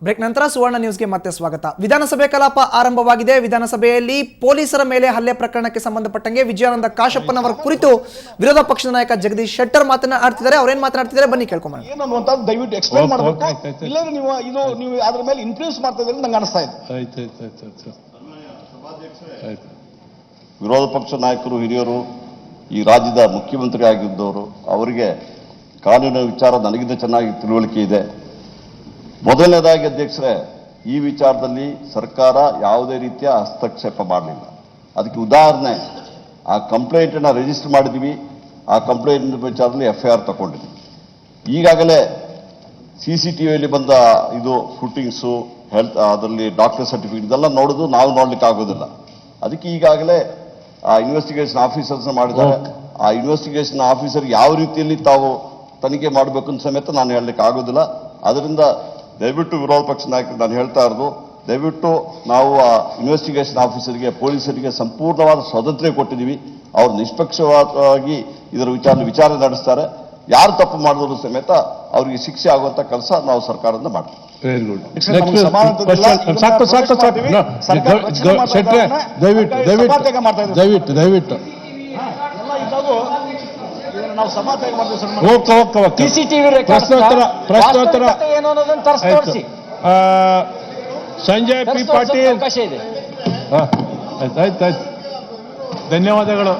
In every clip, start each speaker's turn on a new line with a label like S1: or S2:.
S1: Break ನಂತರ ಸುವರ್ಣ ನ್ಯೂಸ್ಗೆ ಮತ್ತೆ ಸ್ವಾಗತ. ವಿಧಾನಸಭೆ ಕಲಾಪ ಆರಂಭವಾಗಿದೆ. ವಿಧಾನಸಭೆಯಲ್ಲಿ ಪೊಲೀಸರ ಮೇಲೆ ಹಲ್ಲೆ ಪ್ರಕರಣಕ್ಕೆ ಸಂಬಂಧಪಟ್ಟಂಗೆ ವಿಜಯಾನಂದ ಕಾಶಪ್ಪನವರ ಕುರಿತು ವಿರೋಧ ಪಕ್ಷದ ನಾಯಕ ಜಗದೀಶ್ ಶೆಟ್ಟರ್ ಮಾತನಾಡ್ತಿದ್ದಾರೆ. ಅವರೇನು ಮಾತನಾಡ್ತಿದ್ದಾರೆ ಬನ್ನಿ ಕೇಳ್ಕೊಂಬರೋಣ.
S2: ಏನು ಅನ್ನುವಂಥದ್ದು ದಯವಿಟ್ಟು ಎಕ್ಸ್ಪ್ಲೇನ್ ಮಾಡಬೇಕು. ಇಲ್ಲದ್ರೆ ನೀವು ಅದರ ಮೇಲೆ ಇನ್ಫ್ಲೂಯೆನ್ಸ್ ಮಾಡ್ತಾ ಇದ್ದೀರಿ ನಂಗೆ ಅನಿಸ್ತಾ ಇದೆ.
S3: ವಿರೋಧ ಪಕ್ಷ ನಾಯಕರು, ಹಿರಿಯರು, ಈ ರಾಜ್ಯದ ಮುಖ್ಯಮಂತ್ರಿ ಆಗಿದ್ದವರು, ಅವರಿಗೆ ಕಾನೂನಿನ ವಿಚಾರ ನನಗಿಂತ ಚೆನ್ನಾಗಿ ತಿಳುವಳಿಕೆ ಇದೆ. ಮೊದಲನೇದಾಗಿ ಅಧ್ಯಕ್ಷರೇ, ಈ ವಿಚಾರದಲ್ಲಿ ಸರ್ಕಾರ ಯಾವುದೇ ರೀತಿಯ ಹಸ್ತಕ್ಷೇಪ ಮಾಡಲಿಲ್ಲ. ಅದಕ್ಕೆ ಉದಾಹರಣೆ, ಆ ಕಂಪ್ಲೇಂಟನ್ನು ರಿಜಿಸ್ಟರ್ ಮಾಡಿದ್ದೀವಿ. ಆ ಕಂಪ್ಲೇಂಟ್ ವಿಚಾರದಲ್ಲಿ FIR ತಗೊಂಡಿದ್ದೀವಿ. ಈಗಾಗಲೇ CCTVಯಲ್ಲಿ ಬಂದ ಇದು ಫುಟಿಂಗ್ಸು, ಹೆಲ್ತ್, ಅದರಲ್ಲಿ ಡಾಕ್ಟರ್ ಸರ್ಟಿಫಿಕೇಟ್ ಇದೆಲ್ಲ ನೋಡೋದು ನಾವು ನೋಡ್ಲಿಕ್ಕೆ ಆಗೋದಿಲ್ಲ. ಅದಕ್ಕೆ ಈಗಾಗಲೇ ಆ ಇನ್ವೆಸ್ಟಿಗೇಷನ್ ಆಫೀಸರ್ಸ್ನ ಮಾಡಿದ್ದಾರೆ. ಆ ಇನ್ವೆಸ್ಟಿಗೇಷನ್ ಆಫೀಸರ್ ಯಾವ ರೀತಿಯಲ್ಲಿ ತಾವು ತನಿಖೆ ಮಾಡಬೇಕು ಅಂತ ಸಮೇತ ನಾನು ಹೇಳಲಿಕ್ಕೆ ಆಗೋದಿಲ್ಲ. ಅದರಿಂದ ದಯವಿಟ್ಟು ವಿರೋಧ ಪಕ್ಷ ನಾಯಕರು ನಾನು ಹೇಳ್ತಾ ಇರೋದು, ದಯವಿಟ್ಟು ನಾವು ಆ ಇನ್ವೆಸ್ಟಿಗೇಷನ್ ಆಫೀಸರ್ಗೆ, ಪೊಲೀಸರಿಗೆ ಸಂಪೂರ್ಣವಾದ ಸ್ವಾತಂತ್ರ್ಯ ಕೊಟ್ಟಿದ್ದೀವಿ. ಅವರು ನಿಷ್ಪಕ್ಷಪಾತವಾಗಿ ಇದರ ವಿಚಾರಣೆ ನಡೆಸ್ತಾರೆ. ಯಾರು ತಪ್ಪು ಮಾಡಿದ್ರು ಸಮೇತ ಅವರಿಗೆ ಶಿಕ್ಷೆ ಆಗುವಂತ ಕೆಲಸ ನಾವು ಸರ್ಕಾರದಿಂದ ಮಾಡ್ತೀವಿ.
S4: Very good. ದಯವಿಟ್ಟು
S2: ನಾವು ಸಮಾಧಾನ
S4: ಪ್ರಶ್ನೋತ್ತರ ಸಂಜಯ್ ಪಿ ಪಾಟೀಲ್. ಆಯ್ತು, ಧನ್ಯವಾದಗಳು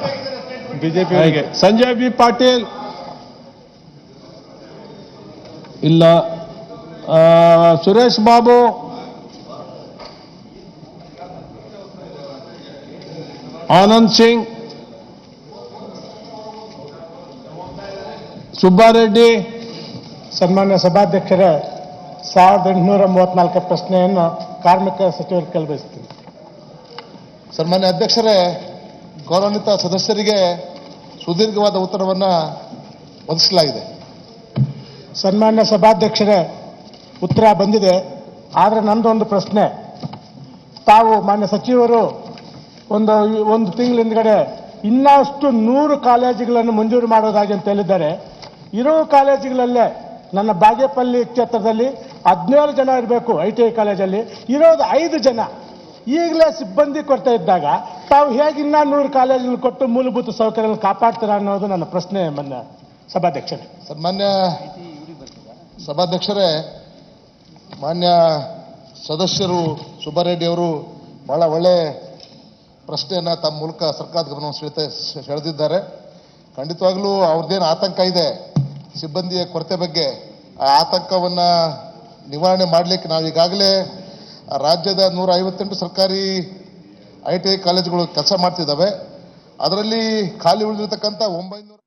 S4: ಬಿಜೆಪಿ ಅವರಿಗೆ. ಸಂಜಯ್ ಬಿ ಪಾಟೀಲ್ ಇಲ್ಲ. ಸುರೇಶ್ ಬಾಬು, ಆನಂದ್ ಸಿಂಗ್, ಸುಬ್ಬಾರೆಡ್ಡಿ.
S5: ಸನ್ಮಾನ್ಯ ಸಭಾಧ್ಯಕ್ಷರೇ, 1834 ಪ್ರಶ್ನೆಯನ್ನು ಕಾರ್ಮಿಕ ಸಚಿವರು ಕೇಳಬಯಸ್ತೀನಿ.
S2: ಸನ್ಮಾನ್ಯ ಅಧ್ಯಕ್ಷರೇ, ಗೌರವಾನ್ವಿತ ಸದಸ್ಯರಿಗೆ ಸುದೀರ್ಘವಾದ ಉತ್ತರವನ್ನು ಒದಗಿಸಲಾಗಿದೆ.
S5: ಸನ್ಮಾನ್ಯ ಸಭಾಧ್ಯಕ್ಷರೇ, ಉತ್ತರ ಬಂದಿದೆ. ಆದರೆ ನಂದೊಂದು ಪ್ರಶ್ನೆ. ತಾವು ಮಾನ್ಯ ಸಚಿವರು ಒಂದು ತಿಂಗಳ ಹಿಂದ್ಗಡೆ ಇನ್ನಷ್ಟು 100 ಕಾಲೇಜುಗಳನ್ನು ಮಂಜೂರು ಮಾಡೋದಾಗಿ ಅಂತ ಹೇಳಿದ್ದಾರೆ. ಇರೋ ಕಾಲೇಜುಗಳಲ್ಲೇ ನನ್ನ ಬಾಗೇಪಲ್ಲಿ ಕ್ಷೇತ್ರದಲ್ಲಿ 17 ಜನ ಇರಬೇಕು. ITI ಕಾಲೇಜಲ್ಲಿ ಇರೋದು 5 ಜನ. ಈಗಲೇ ಸಿಬ್ಬಂದಿ ಕೊಡ್ತಾ ಇದ್ದಾಗ ತಾವು ಹೇಗೆ ಇನ್ನೂ 100 ಕಾಲೇಜುಗಳು ಕೊಟ್ಟು ಮೂಲಭೂತ ಸೌಕರ್ಯಗಳನ್ನು ಕಾಪಾಡ್ತೀರಾ ಅನ್ನೋದು ನನ್ನ ಪ್ರಶ್ನೆ. ಮಾನ್ಯ ಸಭಾಧ್ಯಕ್ಷರೇ,
S2: ಸನ್ಮಾನ್ಯ ಸಭಾಧ್ಯಕ್ಷರೇ, ಮಾನ್ಯ ಸದಸ್ಯರು ಸುಬ್ಬಾರೆಡ್ಡಿ ಅವರು ಬಹಳ ಒಳ್ಳೆ ಪ್ರಶ್ನೆಯನ್ನು ತಮ್ಮ ಮೂಲಕ ಸರ್ಕಾರದ ಗಮನವನ್ನು ಸೆಳೆದಿದ್ದಾರೆ. ಖಂಡಿತವಾಗ್ಲೂ ಅವ್ರದ್ದೇನು ಆತಂಕ ಇದೆ ಸಿಬ್ಬಂದಿಯ ಕೊರತೆ ಬಗ್ಗೆ, ಆ ಆತಂಕವನ್ನು ನಿವಾರಣೆ ಮಾಡಲಿಕ್ಕೆ ನಾವು ಈಗಾಗಲೇ ರಾಜ್ಯದ 158 ಸರ್ಕಾರಿ ITI ಕಾಲೇಜುಗಳು ಕೆಲಸ ಮಾಡ್ತಿದ್ದಾವೆ. ಅದರಲ್ಲಿ ಖಾಲಿ ಉಳಿದಿರ್ತಕ್ಕಂಥ 900